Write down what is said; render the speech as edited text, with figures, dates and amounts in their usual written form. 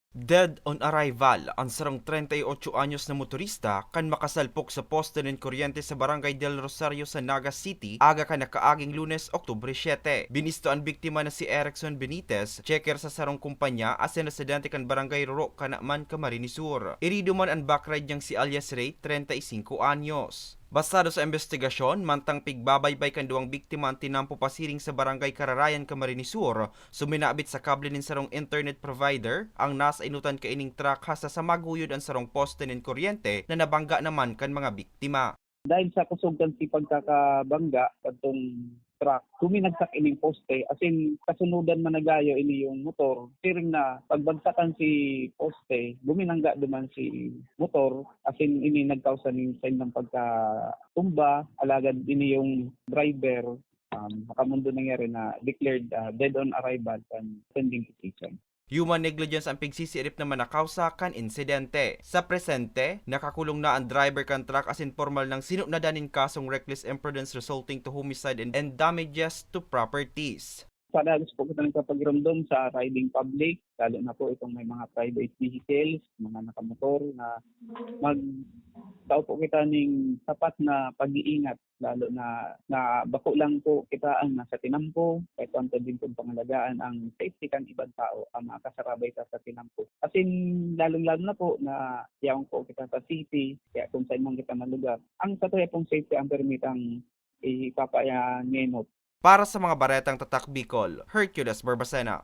Dead on arrival, ang sarong 38 anyos na motorista kan makasalpok sa poste ng kuryente sa Barangay del Rosario sa Naga City aga ka nakaaging Lunes, Oktubre 7. Binisto ang biktima na si Erickson Benitez, checker sa sarong kumpanya asin residente kan Barangay Roro Kanaman, Camarines Sur. Irido man ang backride niyang si alias Ray, 35 anyos. Basado sa investigasyon, mantang pigbabaybay kan duwang biktima ang tinampo pasiring sa Barangay Kararayan, Camarines Sur, suminabit sa kable nin sarong internet provider, ang nasa inutan kaining truck hasta sa maguyod ang sarong poste nin kuryente na nabangga naman kan mga biktima. Dahil sa kusugdan si pagkakabangga katong truck, kuminagsak ining poste, as in kasunudan managayo ini yung motor, siring na pagbagsakan si poste, buminangga duman si motor, as in ini nagkausa ning sign ng pagkatumba, alagad ini yung driver, makamundo nangyari na declared dead on arrival and pending petition. Human negligence ang pigsisirip na manakausa kan insidente. Sa presente, nakakulong na ang driver kan truck asin formal ng sinunadanin kasong reckless imprudence resulting to homicide and damages to properties. Sana gusto po kita nagpapagramdam sa riding public, lalo na po itong may mga private vehicles, mga nakamotor, na magtao po kita ng sapat na pag-iingat, lalo na bako lang po kita ang nasa tinampo, kahit kung din po pangalagaan ang safety kan ibang tao, ang makasarabay ta sa tinampo. As in, lalong-lalo na po na yaong po kita sa city, kaya kung saan man kita na lugar, ang satuya pong safety ang permitang ipapayangenot. Para sa mga baretang tatak Bicol, Hercules Barbacena.